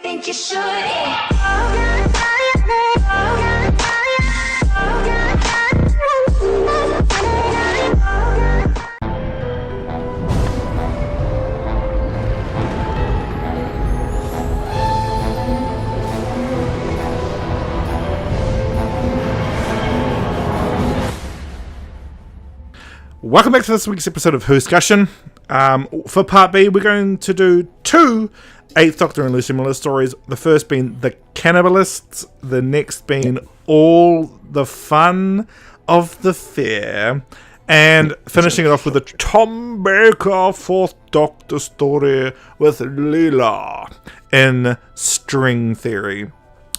think you should. Welcome back to this week's episode of Whoscussion. For part B, we're going to do two 8th Doctor and Lucy Miller stories. The first being The Cannibalists, the next being All the Fun of the Fair, and finishing it off with a Tom Baker 4th Doctor story with Leela in String Theory.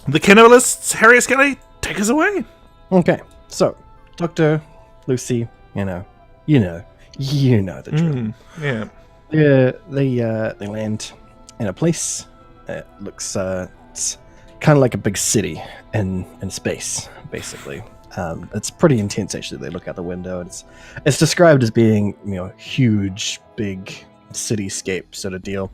The Cannibalists, Harriet Skelly, take us away. Okay, so Dr. Lucy, you know the drill. Yeah. They land in a place that looks it's kind of like a big city in space, basically. It's pretty intense, actually. They look out the window, and it's described as being, huge, big cityscape sort of deal.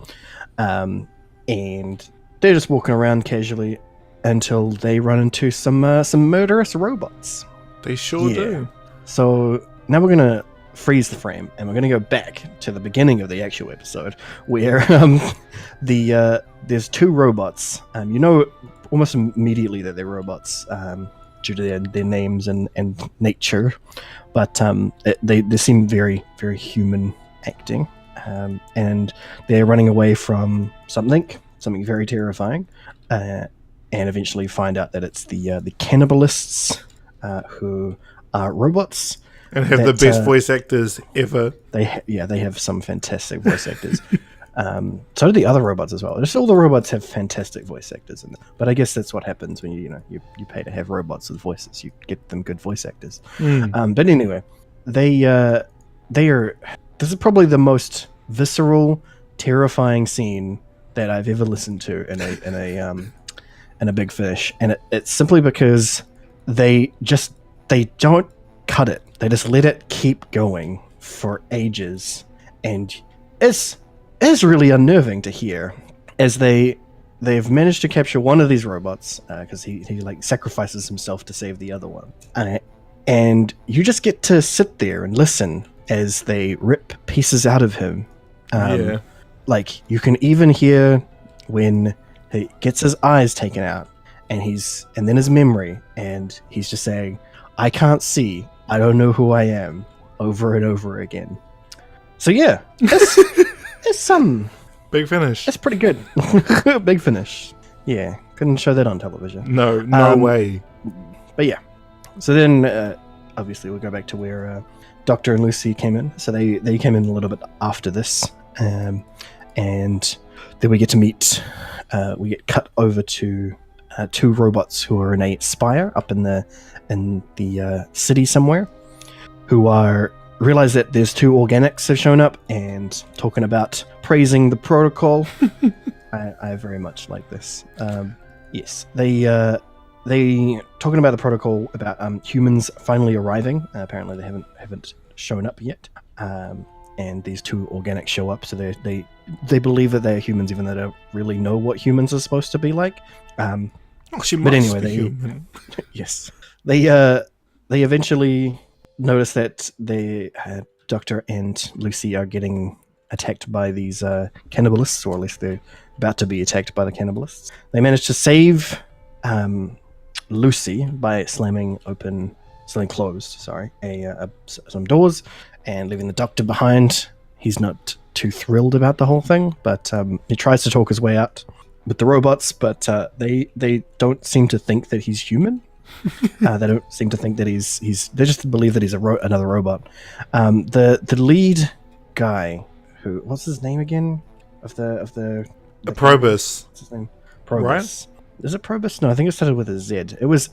And they're just walking around casually until they run into some murderous robots. They sure do. So now we're gonna freeze the frame, and we're going to go back to the beginning of the actual episode, where there's two robots. Almost immediately that they're robots due to their names and nature, but they seem very, very human acting, and they're running away from something very terrifying, and eventually find out that it's the cannibalists, who are robots. And have the best voice actors ever. They have some fantastic voice actors. So do the other robots as well. Just all the robots have fantastic voice actors in them. But I guess that's what happens when you pay to have robots with voices. You get them good voice actors. But anyway, they are. This is probably the most visceral, terrifying scene that I've ever listened to in a Big Fish, and it's simply because they don't cut it. They just let it keep going for ages, and it's really unnerving to hear as they've managed to capture one of these robots, because he like sacrifices himself to save the other one, and you just get to sit there and listen as they rip pieces out of him. Like you can even hear when he gets his eyes taken out, and then his memory, and he's just saying, "I can't see. I don't know who I am," over and over again. So yeah, it's some Big Finish. That's pretty good. Big Finish. Yeah, couldn't show that on television. No way. But yeah, so then obviously we'll go back to where Doctor and Lucy came in. So they came in a little bit after this, and then we get to meet. We get cut over to two robots who are in a spire up in the city somewhere, who realize that there's two organics have shown up and talking about praising the protocol. I very much like this. Yes, they talking about the protocol about humans finally arriving. Apparently they haven't shown up yet. And these two organics show up, so they believe that they're humans, even though they don't really know what humans are supposed to be like. But anyway, be human. Yes. They eventually notice that the Doctor and Lucy are getting attacked by these cannibalists, or at least they're about to be attacked by the cannibalists. They manage to save Lucy by slamming closed, some doors, and leaving the Doctor behind. He's not too thrilled about the whole thing, but he tries to talk his way out with the robots, but they don't seem to think that he's human. They don't seem to think that he's. They just believe that he's another robot. The lead guy, what's his name again? Of the Probus. What's his name? Probus. Right? Is it Probus? No, I think it started with a Z. It was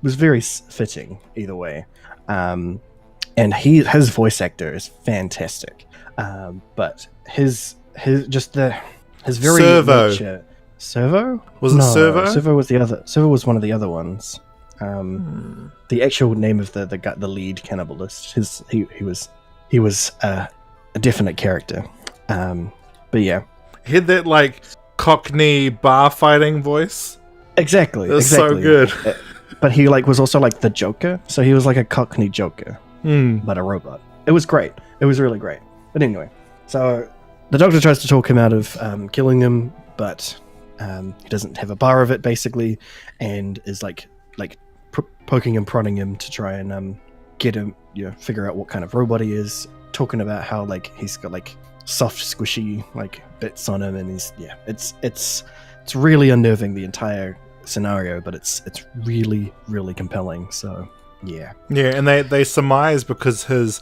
very fitting either way. And his voice actor is fantastic. But his very Servo. nature. Servo? Was it Servo? Servo was the other. Servo was one of the other ones. The actual name of the lead cannibalist. He was a definite character. But yeah, He had that like Cockney bar fighting voice. Exactly. That's exactly. so good. But he was also the Joker, so he was a Cockney Joker, but a robot. It was great. It was really great. But anyway, so the Doctor tries to talk him out of killing him, but he doesn't have a bar of it basically, and is poking and prodding him to try and get him, figure out what kind of robot he is. Talking about how he's got soft, squishy bits on him, and it's really unnerving, the entire scenario, but it's really, really compelling. So yeah, and they surmise because his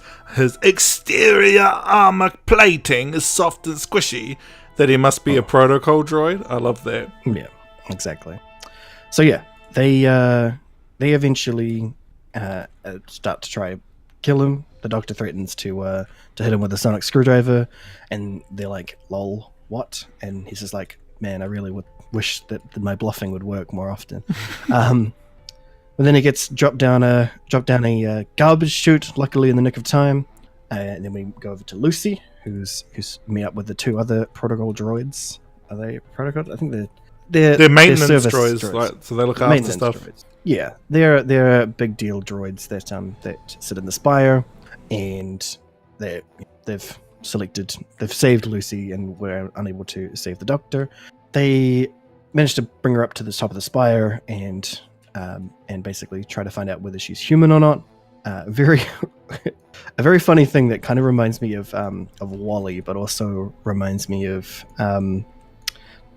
exterior armor plating is soft and squishy that he must be a protocol droid. I love that. Yeah, exactly. So yeah, they eventually start to try to kill him. The Doctor threatens to hit him with a sonic screwdriver, and they're like, "Lol, what?" And he's just like, "Man, I really would wish that my bluffing would work more often." But then he gets dropped down a garbage chute, luckily in the nick of time. And then we go over to Lucy, who's met up with the two other protocol droids. Are they protocol? I think they're maintenance service droids. So they look after stuff. Droids. Yeah, they're big deal droids that sit in the spire, and they've saved Lucy and were unable to save the Doctor. They managed to bring her up to the top of the spire and basically try to find out whether she's human or not. A very funny thing that kind of reminds me of WALL-E, but also reminds me of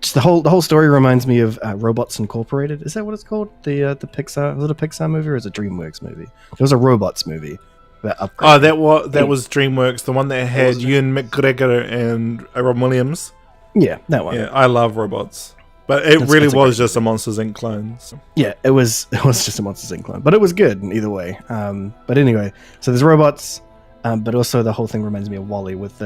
just the whole story reminds me of Robots Incorporated. Is that what it's called? The Pixar, was it a Pixar movie or is it a DreamWorks movie? It was a robots movie. Oh, that was DreamWorks, the one that had Ewan McGregor and Robin Williams. Yeah, that one. Yeah, I love robots. But it really was just a Monsters Inc. clone. So. Yeah, it was just a Monsters Inc. clone, but it was good either way. But anyway, so there's robots, but also the whole thing reminds me of WALL-E with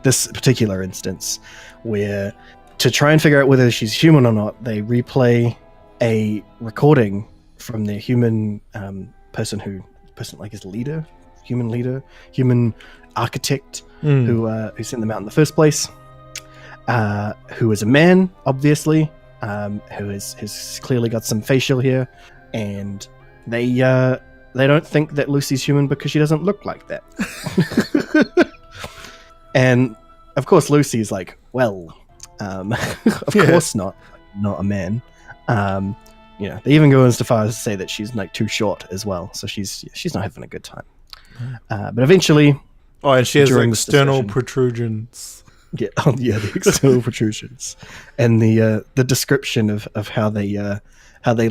this particular instance, where to try and figure out whether she's human or not, they replay a recording from their human person like his leader, human architect who sent them out in the first place. Who is a man, obviously, who has clearly got some facial hair, and they don't think that Lucy's human because she doesn't look like that. And of course, Lucy's like, well, of course not a man. They even go as far as to say that she's too short as well, so she's not having a good time. But eventually, and she has external protrusions. Yeah, the external protrusions, and the description of how they how they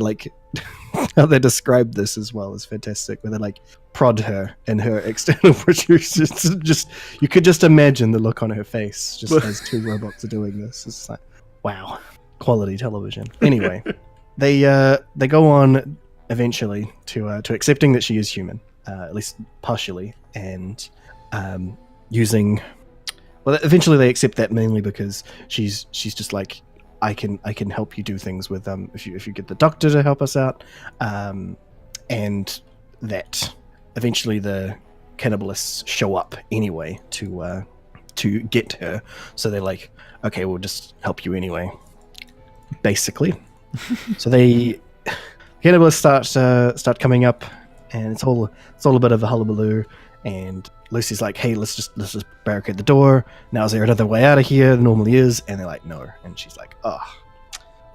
describe this as well is fantastic. Where they prod her and her external protrusions. Just you could just imagine the look on her face, just as two robots are doing this. It's like, wow, quality television. Anyway, they go on eventually to accepting that she is human, at least partially, and using. Well, eventually they accept that mainly because she's just like, I can help you do things with if you get the Doctor to help us out, and that eventually the cannibalists show up anyway to get her. So they're like, okay, we'll just help you anyway, basically. So cannibalists start coming up, and it's all a bit of a hullabaloo. And Lucy's like, hey, let's just barricade the door. Now is there another way out of here? There normally is. And they're like, no. And she's like, oh,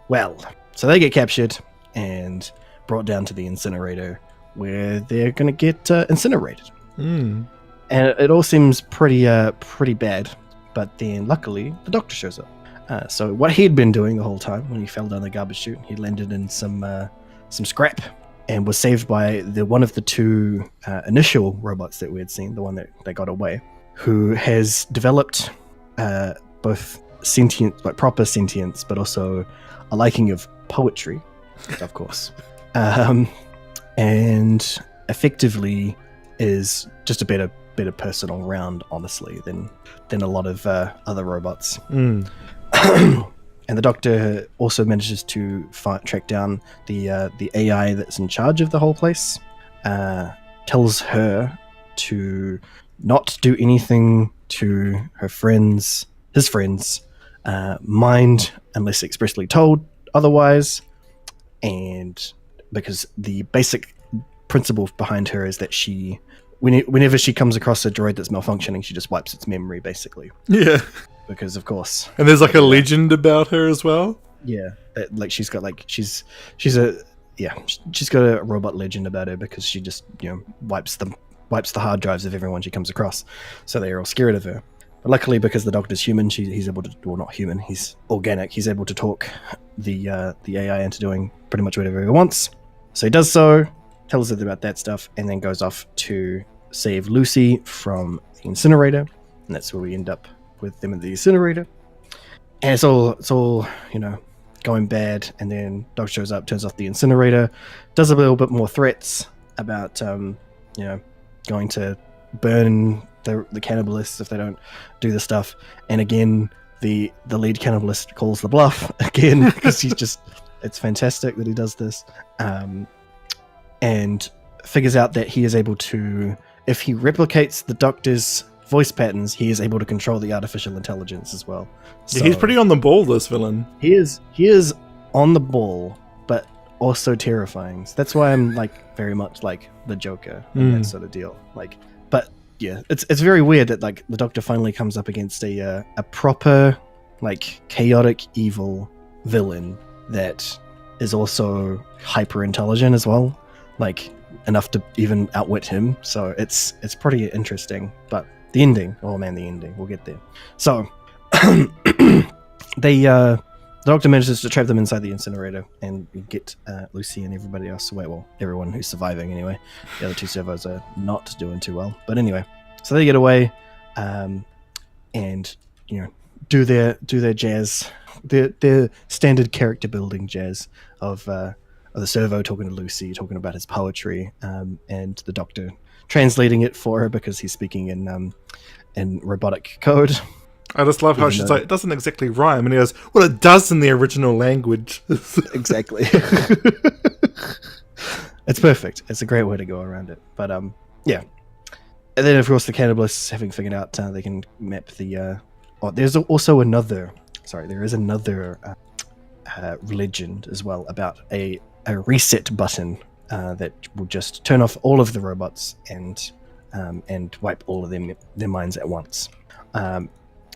well. So they get captured and brought down to the incinerator, where they're going to get incinerated. And it all seems pretty bad. But then luckily the Doctor shows up. So what he'd been doing the whole time when he fell down the garbage chute, he landed in some scrap, and was saved by one of the two initial robots that we had seen, the one that got away, who has developed both sentient, proper sentience, but also a liking of poetry, of course, and effectively is just a better person all round, honestly, than a lot of other robots. And the Doctor also manages to track down the AI that's in charge of the whole place. Tells her to not do anything to his friends, mind unless expressly told otherwise. And because the basic principle behind her is that whenever she comes across a droid that's malfunctioning, she just wipes its memory, basically. Yeah. Because of course. And there's like a legend about her as well. Yeah, she's got she's got a robot legend about her because she just wipes the hard drives of everyone she comes across, so they're all scared of her. But luckily, because the Doctor's human, he's able to, well, not human, he's organic. He's able to talk the AI into doing pretty much whatever he wants. So he does so, tells her about that stuff, and then goes off to save Lucy from the incinerator, and that's where we end up with them in the incinerator. And it's all going bad, and then Doc shows up, turns off the incinerator, does a little bit more threats about going to burn the cannibalists if they don't do the stuff. And again, the lead cannibalist calls the bluff again because it's fantastic that he does this, and figures out that he is able to, if he replicates the Doctor's voice patterns, he is able to control the artificial intelligence as well. So yeah, he's pretty on the ball, this villain. He is on the ball, but also terrifying. So that's why I'm very much like the Joker and that sort of deal. But yeah, it's very weird that the Doctor finally comes up against a proper chaotic evil villain that is also hyper intelligent as well, enough to even outwit him. So it's pretty interesting. But the ending, we'll get there. So the Doctor manages to trap them inside the incinerator and get Lucy and everybody else away. Well, everyone who's surviving anyway. The other two servos are not doing too well. But anyway, so they get away, and do their jazz, their standard character building jazz of the servo talking to Lucy, talking about his poetry, and the Doctor translating it for her because he's speaking in robotic code. I just love how she's like, it doesn't exactly rhyme. And he goes, well, it does in the original language. Exactly. It's perfect. It's a great way to go around it. But, yeah. And then, of course, the cannibalists, having figured out they can map the... there's also another... Sorry, there is another legend as well about a reset button that will just turn off all of the robots and wipe all of their minds at once.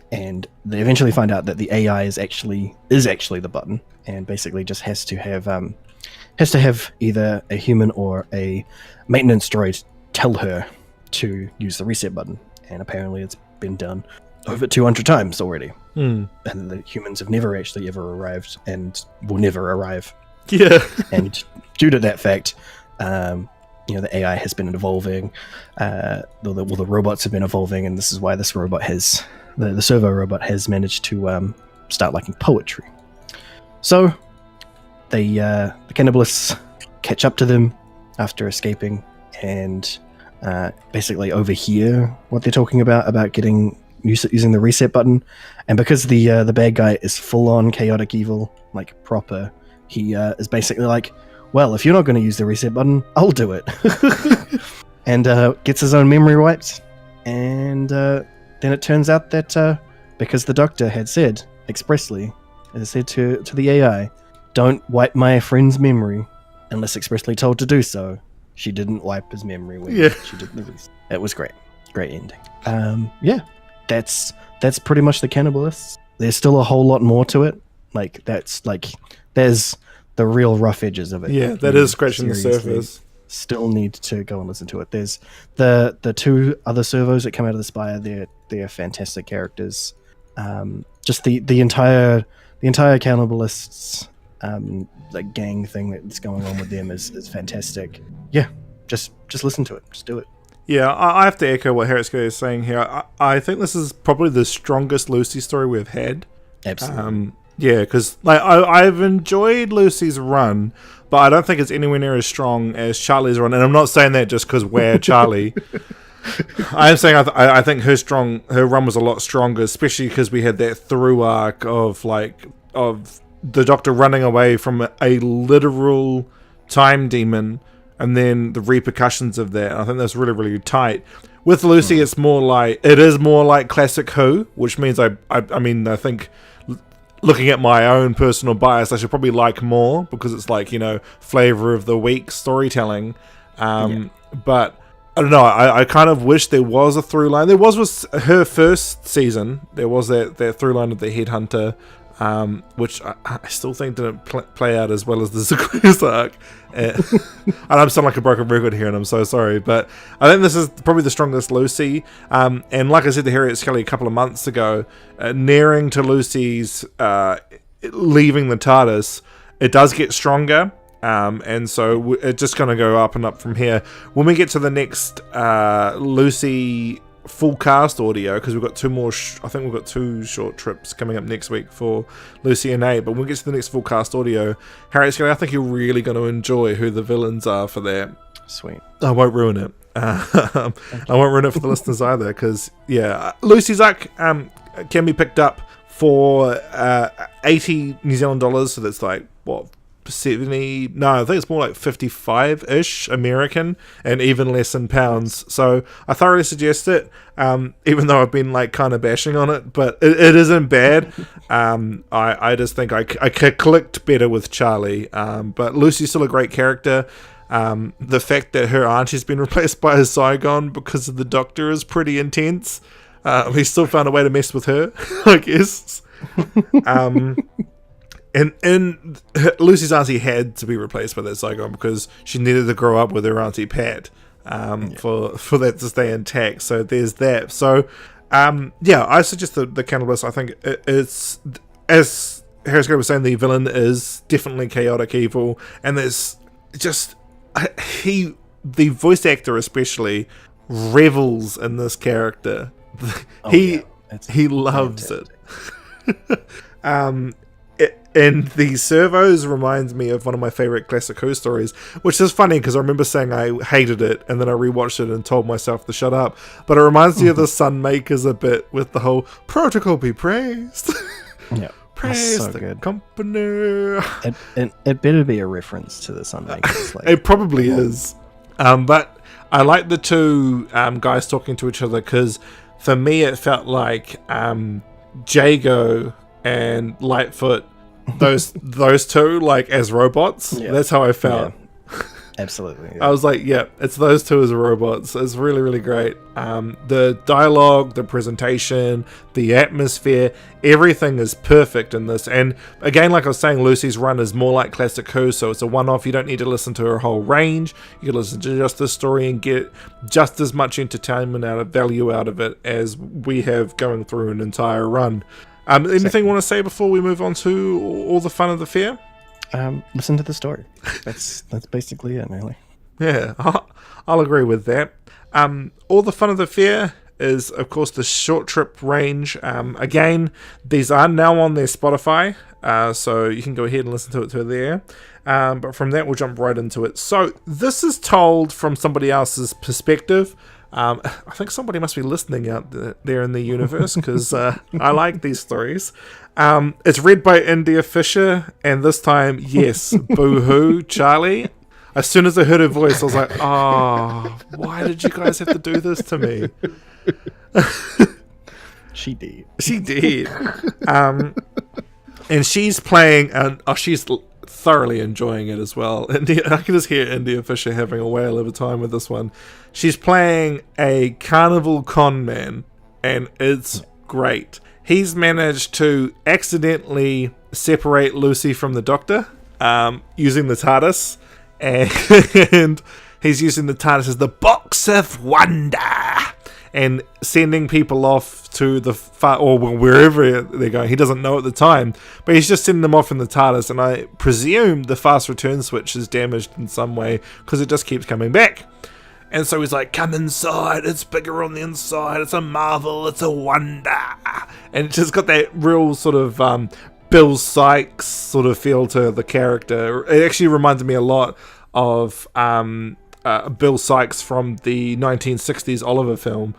And they eventually find out that the AI is actually the button, and basically just has to have either a human or a maintenance droid tell her to use the reset button. And apparently it's been done over 200 times already. And the humans have never actually ever arrived and will never arrive. Yeah. And due to that fact, the AI has been evolving, the robots have been evolving, and this is why this robot the servo robot has managed to start liking poetry. So the cannibalists catch up to them after escaping and basically overhear what they're talking about getting using the reset button. And because the bad guy is full on chaotic evil, proper, he is basically like, well, if you're not going to use the reset button, I'll do it. And gets his own memory wiped. And then it turns out that because the Doctor had said expressly, as said to the AI, don't wipe my friend's memory unless expressly told to do so, she didn't wipe his memory when she did the reset. It was great. Great ending. Yeah, that's pretty much the cannibalists. There's still a whole lot more to it. There's the real rough edges of it. Yeah, that is scratching the surface. Still need to go and listen to it. There's the two other servos that come out of the spire. They're fantastic characters. Just the entire cannibalists gang thing that's going on with them is fantastic. Yeah, just listen to it. Just do it. Yeah, I have to echo what Heroxco is saying here. I think this is probably the strongest Lucy story we've had. Absolutely. Yeah, because I've enjoyed Lucy's run, but I don't think it's anywhere near as strong as Charlie's run. And I'm not saying that just because we're Charlie. I am saying I think her run was a lot stronger, especially because we had that through arc of the Doctor running away from a literal time demon, and then the repercussions of that. I think that's really, really tight. With Lucy, it is more like classic Who, which means I think looking at my own personal bias, I should probably like more because it's like, flavor of the week storytelling. But I don't know. I kind of wish there was a through line. There was with her first season. There was that through line of the headhunter, which I still think didn't play out as well as the Zacchaeus arc. And I'm sounding like a broken record here, and I'm so sorry. But I think this is probably the strongest Lucy. And like I said to Harriet Scully a couple of months ago, nearing to Lucy's leaving the TARDIS, it does get stronger. And so it's just going to go up and up from here. When we get to the next Lucy full cast audio, because we've got two more, I think we've got 2 short trips coming up next week for Lucy and A. But when we get to the next full cast audio, Harriet Scully, I think you're really going to enjoy who the villains are for that. Sweet. I won't ruin it. I won't ruin it for the listeners either, because Lucy's arc can be picked up for 80 New Zealand dollars, so that's like what, 70, no, I think it's more like 55-ish American, and even less in pounds. So I thoroughly suggest it, even though I've been like kind of bashing on it, but it isn't bad. I just think I clicked better with Charlie, but Lucy's still a great character. The fact that her auntie's been replaced by a Zygon because of the Doctor is pretty intense. He still found a way to mess with her, I guess. And Lucy's auntie had to be replaced by that Zygon because she needed to grow up with her auntie Pat for that to stay intact. So there's that. So I suggest the Cannibalists. I think it's, as Harris was saying, the villain is definitely chaotic evil, and there's just the voice actor especially revels in this character. He loves it. And the servos reminds me of one of my favorite classic Who stories, which is funny because I remember saying I hated it and then I rewatched it and told myself to shut up. But it reminds me of the Sunmakers a bit with the whole protocol be praised. Yeah, praise so the good. company. It better be a reference to the Sunmakers. Like, it probably is. But I like the two guys talking to each other because for me it felt like Jago and Lightfoot, those two, like as robots. Yeah. That's how I felt. Yeah. Absolutely. Yeah. I was like, yeah, it's those two as robots. It's really, really great. The dialogue, the presentation, the atmosphere, everything is perfect in this. And again, like I was saying, Lucy's run is more like classic Who, so it's a one-off. You don't need to listen to her whole range. You can listen to just this story and get just as much entertainment value out of it as we have going through an entire run. Anything you want to say before we move on to all the fun of the fair? Listen to the story. That's basically it, really. Yeah, I'll agree with that. All the fun of the fair is, of course, the short trip range. Again, these are now on their Spotify, so you can go ahead and listen to it there. But from that, we'll jump right into it. So this is told from somebody else's perspective. I think somebody must be listening out there in the universe because I like these stories. It's read by India Fisher, and this time, yes, boo-hoo, Charlie. As soon as I heard her voice, I was like, oh, why did you guys have to do this to me? She did. She did. And she's playing, and she's thoroughly enjoying it as well. I can just hear India Fisher having a whale of a time with this one. She's playing a carnival con man, and it's great. He's managed to accidentally separate Lucy from the Doctor using the TARDIS, and he's using the TARDIS as the box of wonder and sending people off to the far, or wherever they're going. He doesn't know at the time, but he's just sending them off in the TARDIS, and I presume the fast return switch is damaged in some way because it just keeps coming back. And so he's like, come inside, it's bigger on the inside, it's a marvel, it's a wonder. And it's just got that real sort of Bill Sykes sort of feel to the character. It actually reminds me a lot of Bill Sykes from the 1960s Oliver film,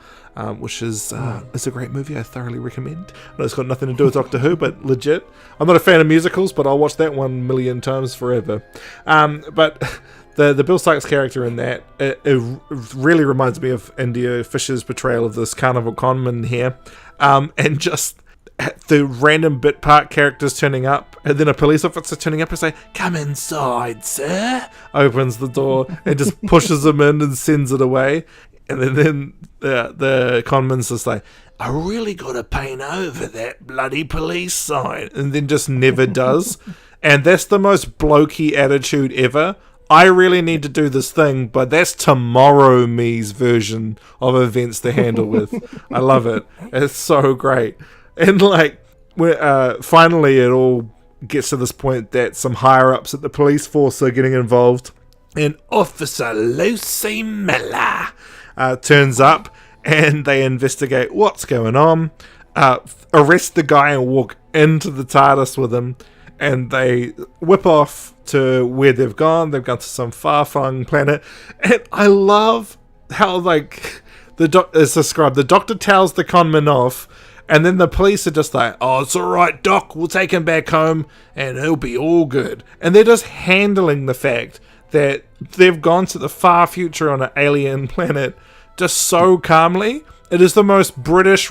which is a great movie. I thoroughly recommend. I know it's got nothing to do with Doctor Who, but legit. I'm not a fan of musicals, but I'll watch that 1,000,000 times forever. But the Bill Sykes character in that, it really reminds me of India Fisher's portrayal of this carnival conman here. And just the random bit part characters turning up, and then a police officer turning up and say, "Come inside, sir." Opens the door and just pushes him in and sends it away. And then the conman's just like, "I really got to paint over that bloody police sign," and then just never does. And that's the most blokey attitude ever. I really need to do this thing, but that's tomorrow me's version of events to handle with. I love it. It's so great. And like, finally it all gets to this point that some higher ups at the police force are getting involved, and Officer Lucy Miller turns up, and they investigate what's going on, arrest the guy and walk into the TARDIS with him, and they whip off to where they've gone. They've gone to some far-flung planet, and I love how, like, it's described, the doctor tells the conman off, and then the police are just like, "Oh, it's alright, Doc, we'll take him back home, and he'll be all good." And they're just handling the fact that they've gone to the far future on an alien planet just so calmly. It is the most British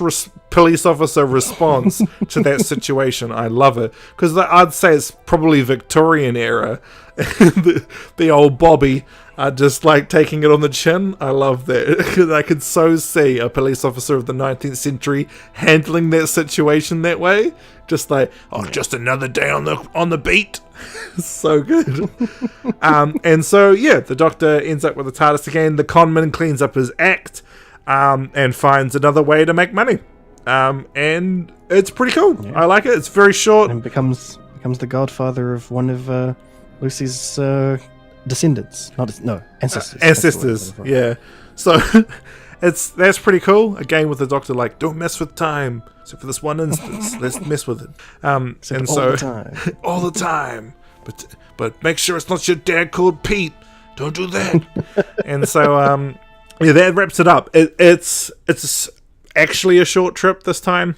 police officer response to that situation. I love it. Because I'd say it's probably Victorian era. the old Bobby just like taking it on the chin. I love that. I could so see a police officer of the 19th century handling that situation that way. Just like, "Oh, just another day on the beat." So good. And so, yeah, the Doctor ends up with the TARDIS again. The conman cleans up his act. And finds another way to make money. And it's pretty cool. Yeah. I like it. It's very short. And becomes the godfather of one of Lucy's descendants. Ancestors. Ancestors, yeah. So that's pretty cool. Again, with the Doctor like, "Don't mess with time." So for this one instance, let's mess with it. And all so the time. all the time. But make sure it's not your dad called Pete. Don't do that. And so yeah, that wraps it up. It's actually a short trip this time,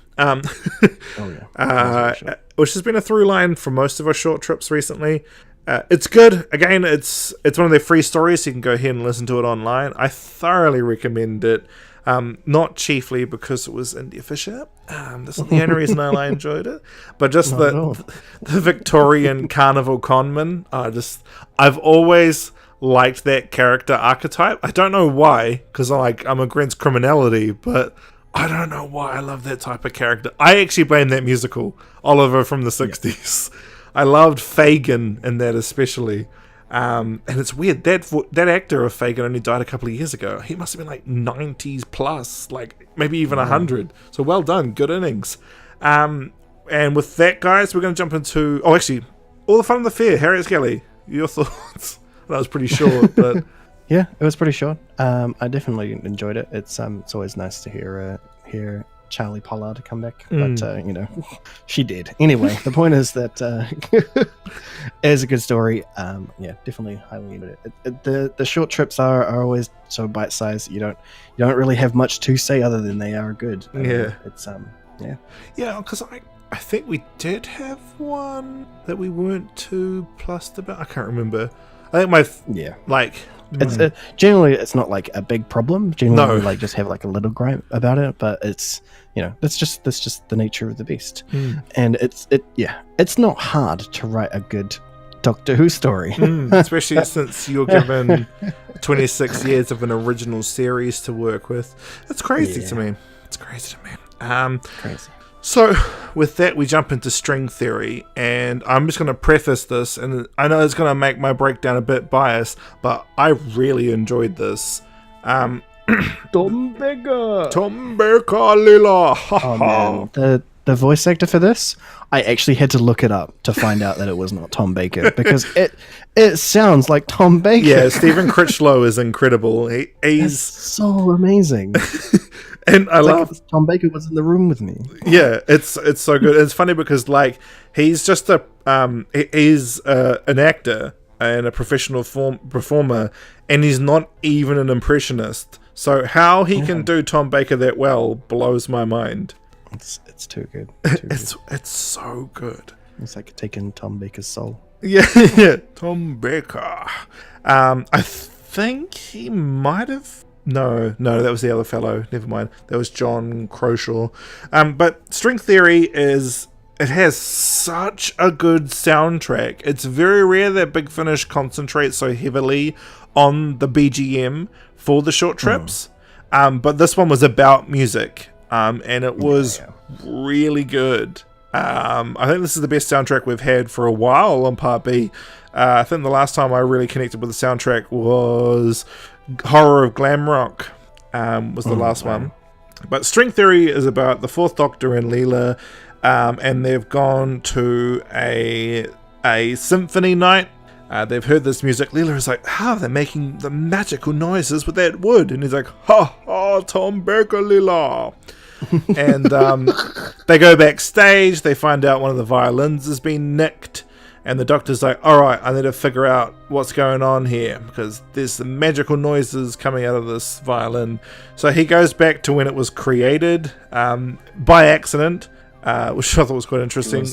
which has been a through line for most of our short trips recently. It's good. Again, it's one of their free stories, so you can go ahead and listen to it online. I thoroughly recommend it. Not chiefly because it was India Fisher. That's not the only reason I enjoyed it, but just the Victorian carnival conman. I've always liked that character archetype. I don't know why, because I'm against criminality, but I don't know why I love that type of character. I actually blame that musical, Oliver from the 60s. I loved Fagin in that especially. And it's weird, that actor of Fagin only died a couple of years ago. He must have been like 90s plus, like maybe even 100. So well done, good innings. And with that, guys, we're going to jump into... Oh, actually, All the Fun and the Fair, Harriet Skelly. Your thoughts? That was pretty short, but... Yeah, it was pretty short. I definitely enjoyed it. It's always nice to hear Charlie Pollard come back, but she did. Anyway, the point is that it is a good story. Yeah, definitely highly enjoyed it. The short trips are always so bite sized. You don't really have much to say other than they are good. It's because I think we did have one that we weren't too plussed about. I can't remember. I think it's generally it's not like a big problem. Generally, we just have like a little gripe about it, but it's that's just the nature of the beast. And it's not hard to write a good Doctor Who story, especially since you're given 26 years of an original series to work with. It's crazy to me. It's crazy to me. Crazy. So, with that, we jump into string theory, and I'm just going to preface this, and I know it's going to make my breakdown a bit biased, but I really enjoyed this. Tom Baker, Lila. Oh man, the voice actor for this, I actually had to look it up to find out that it was not Tom Baker, because it sounds like Tom Baker. Yeah, Stephen Critchlow is incredible. He's so amazing. And I love if Tom Baker was in the room with me. Yeah, it's so good. It's funny because he's just he's an actor and a professional performer, and he's not even an impressionist. So how he can do Tom Baker that well blows my mind. It's too good. It's so good. It's like taking Tom Baker's soul. Yeah, Tom Baker. I think he might have No, that was the other fellow. Never mind. That was John Croshaw. But String Theory it has such a good soundtrack. It's very rare that Big Finish concentrates so heavily on the BGM for the short trips. But this one was about music, and it was really good. I think this is the best soundtrack we've had for a while on Part B. I think the last time I really connected with the soundtrack was Horror of Glam Rock, was the last one. But String Theory is about the Fourth Doctor and Leela, and they've gone to a symphony night. They've heard this music. Leela is like, how are they making the magical noises with that wood? And he's like, ha ha, Tom Baker, Leela. And they go backstage. They find out one of the violins has been nicked. And the Doctor's like, alright, I need to figure out what's going on here, because there's some magical noises coming out of this violin. So he goes back to when it was created by accident, which I thought was quite interesting.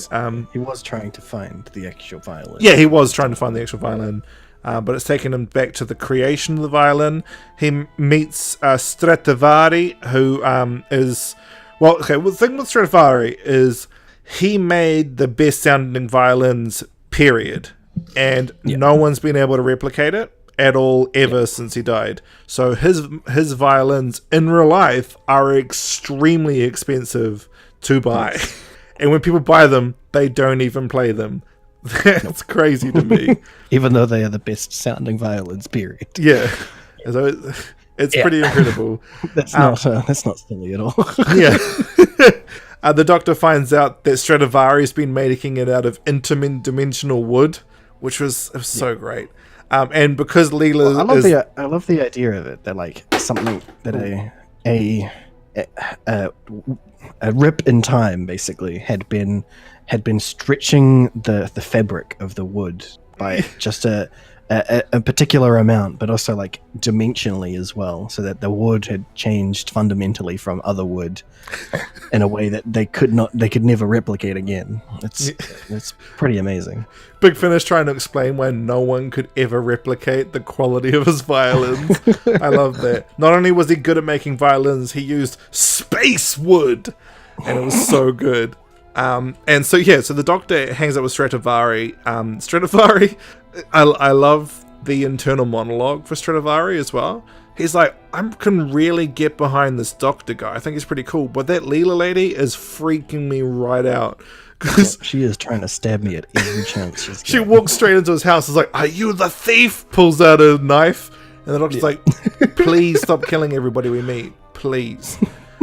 He was trying to find the actual violin. Yeah, he was trying to find the actual violin, but it's taken him back to the creation of the violin. He meets Stradivari, who is... Well, okay, the thing with Stradivari is he made the best sounding violins, period. And no one's been able to replicate it at all ever since he died. So his violins in real life are extremely expensive to buy. And when people buy them, they don't even play them. That's crazy to me. Even though they are the best sounding violins, period. Yeah. So it's pretty incredible. That's not silly at all. Yeah. The Doctor finds out that Stradivari's been making it out of interdimensional wood, which was so great. And because Leela I love the idea of it. That like something that a rip in time basically had been stretching the fabric of the wood by just a particular amount, but also like dimensionally as well, so that the wood had changed fundamentally from other wood in a way that they could never replicate again. It's pretty amazing. Big Finish trying to explain why no one could ever replicate the quality of his violins. I love that. Not only was he good at making violins, he used space wood, and it was so good. And so the Doctor hangs out with Stradivari. Stradivari, I love the internal monologue for Stradivari as well. He's like, I can really get behind this Doctor guy. I think he's pretty cool. But that Leela lady is freaking me right out. Cause she is trying to stab me at every chance. She walks straight into his house. Is like, are you the thief? Pulls out a knife. And the Doctor's like, please stop killing everybody we meet. Please.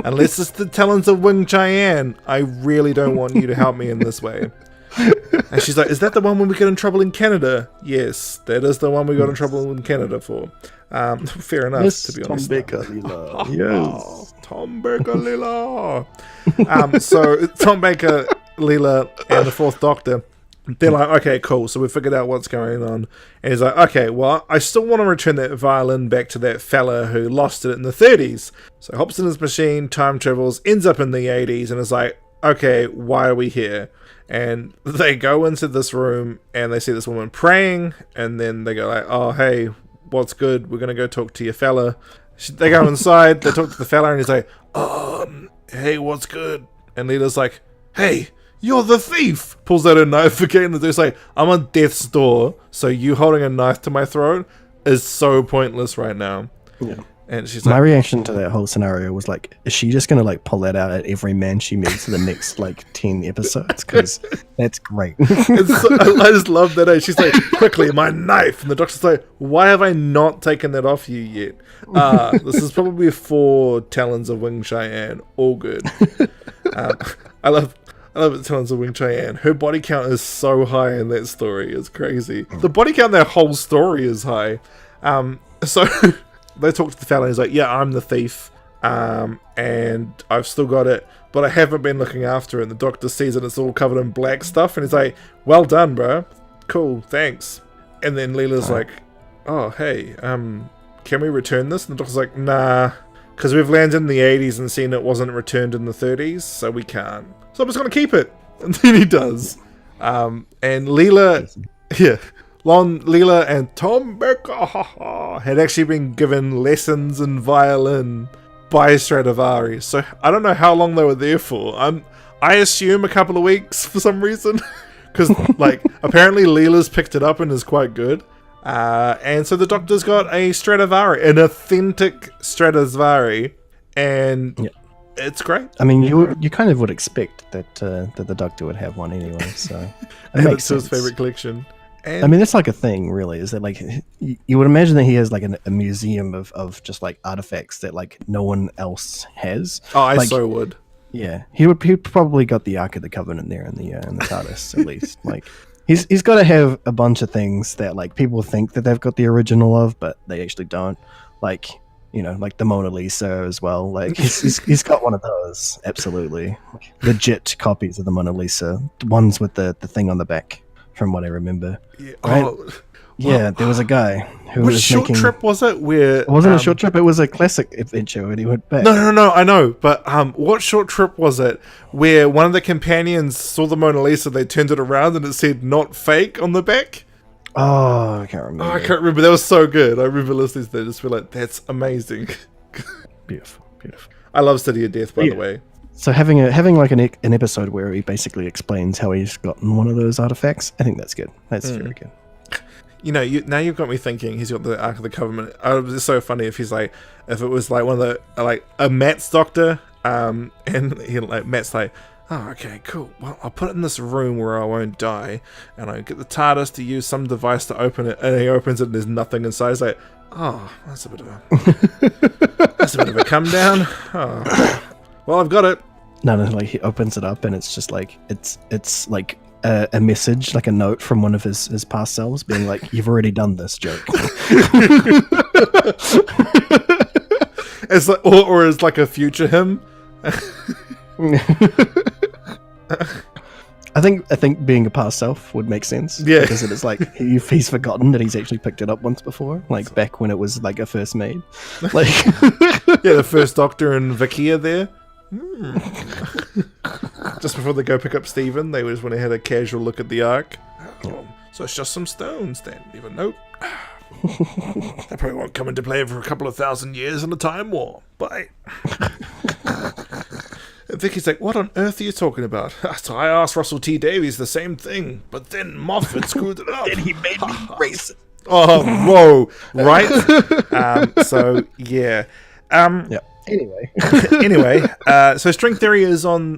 Unless it's the talents of Wing Cheyenne, I really don't want you to help me in this way. And she's like, is that the one when we get in trouble in Canada? Yes, that is the one we got in trouble in Canada for. Fair enough, yes, to be honest. Tom Baker, Leela. Yes. Tom Baker, Leela. So Tom Baker, Leela, and the Fourth Doctor, they're like, okay, cool, so we figured out what's going on. And he's like, okay, well, I still want to return that violin back to that fella who lost it in the 30s. So hops in his machine, time travels, ends up in the 80s, and is like, okay, why are we here? And they go into this room, and they see this woman praying, and then they go like, oh, hey, what's good? We're going to go talk to your fella. They go inside, they talk to the fella, and he's like, hey, what's good? And Leela's like, hey, you're the thief! Pulls out a knife again, and they're like, I'm on death's door, so you holding a knife to my throat is so pointless right now. Yeah. And she's my like, reaction to that whole scenario was like, is she just gonna like pull that out at every man she meets for the next like 10 episodes? Because that's great. I just love that. She's like, quickly, my knife. And the Doctor's like, why have I not taken that off you yet? This is probably 4 talons of Wing Cheyenne. All good. I love the talons of Wing Cheyenne. Her body count is so high in that story. It's crazy. The body count in that whole story is high. So they talk to the fella, and he's like, yeah, I'm the thief, and I've still got it, but I haven't been looking after it. And the Doctor sees it, it's all covered in black stuff, and he's like, well done, bro. Cool, thanks. And then Leela's like, oh, hey, can we return this? And the Doctor's like, nah, because we've landed in the 80s and seen it wasn't returned in the 30s, so we can't. So I'm just going to keep it. And then he does. And Leela Lon, Leela, and Tom Baker had actually been given lessons in violin by Stradivari. So I don't know how long they were there for. I assume a couple of weeks for some reason. Because, like, apparently Leela's picked it up and is quite good. And so the Doctor's got a Stradivari, an authentic Stradivari. And it's great. I mean, you kind of would expect that the Doctor would have one anyway, so it makes sense. His favorite collection. And I mean, that's like a thing, really. Is that like you would imagine that he has like a museum of just like artifacts that like no one else has. Oh, I like, so would. Yeah, he probably got the Ark of the Covenant there in the TARDIS at least. Like he's got to have a bunch of things that like people think that they've got the original of, but they actually don't. Like, you know, like the Mona Lisa as well. Like he's got one of those. Absolutely, legit copies of the Mona Lisa, the ones with the thing on the back. From what I remember. Yeah. Right? Oh, yeah, there was a guy who which was short making... trip was it? Where It wasn't a short trip, it was a classic adventure when he went back. No, I know. But what short trip was it where one of the companions saw the Mona Lisa, they turned it around and it said not fake on the back? Oh, I can't remember. I can't remember. That was so good. I remember listening to that. Just feel like, that's amazing. Beautiful, beautiful. I love City of Death, by the way. So having like an episode where he basically explains how he's gotten one of those artifacts, I think that's good. That's very good. You know, now you've got me thinking he's got the Ark of the Covenant. It was so funny if it was like one of the, like a Matt's Doctor, and he like Matt's like, oh, okay, cool. Well, I'll put it in this room where I won't die, and I get the TARDIS to use some device to open it, and he opens it and there's nothing inside. He's like, oh, that's a bit of a come down. Oh. Well, I've got it. No, like he opens it up and it's just like it's like a message, like a note from one of his past selves, being like, "You've already done this joke." It's like, or it's like a future him. I think being a past self would make sense. Yeah, because it is like he's forgotten that he's actually picked it up once before, like back when it was like a first made. Like, yeah, the first Doctor and Vicky are there. Just before they go pick up Stephen, they just went ahead a casual look at the Ark. Oh, so it's just some stones then. Leave a note. They probably won't come into play for a couple of thousand years in a time war. Bye. And Vicky's like, what on earth are you talking about? So I asked Russell T Davies the same thing, but then Moffat screwed it up. And he made me race it. Oh, whoa. Right? So, yeah. Yeah. Anyway, so String Theory is on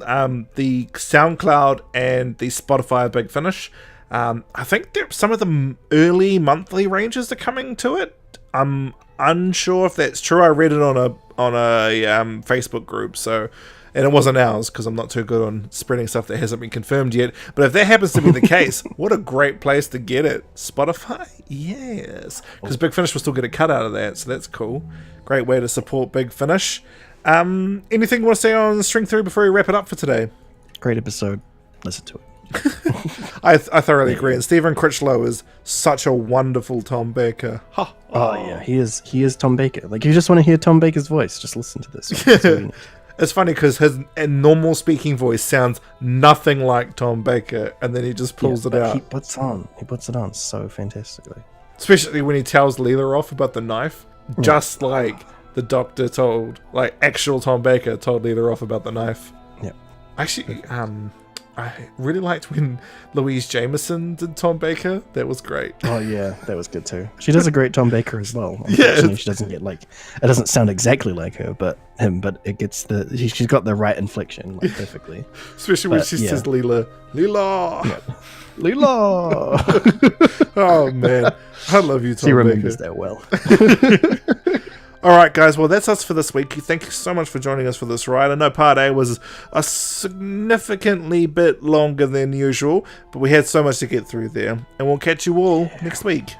the SoundCloud and the Spotify Big Finish. I think some of the early monthly ranges are coming to it. I'm unsure if that's true. I read it on a Facebook group, and it wasn't ours because I'm not too good on spreading stuff that hasn't been confirmed yet. But if that happens to be the case, what a great place to get it. Spotify? Yes. Because Big Finish will still get a cut out of that, so that's cool. Great way to support Big Finish. Anything you want to say on String Theory before we wrap it up for today? Great episode. Listen to it. I thoroughly agree. And Stephen Critchlow is such a wonderful Tom Baker. Oh yeah, he is Tom Baker. Like, you just want to hear Tom Baker's voice, just listen to this. It's funny because his normal speaking voice sounds nothing like Tom Baker, and then he just pulls it out. He puts it on so fantastically. Especially when he tells Leela off about the knife, just like the Doctor told, like actual Tom Baker told Leela off about the knife. Yeah. Actually, I really liked when Louise Jameson did Tom Baker. That was great. Oh yeah, that was good too. She does a great Tom Baker as well. Yeah, she doesn't get like, it doesn't sound exactly like her, but it gets she's got the right inflection like perfectly. Especially when she says Leela. Yeah. Leela. Oh man, I love you, Tom Baker. She remembers that well. Alright guys, well that's us for this week. Thank you so much for joining us for this ride. I know part A was a significantly bit longer than usual, but we had so much to get through there. And we'll catch you all next week.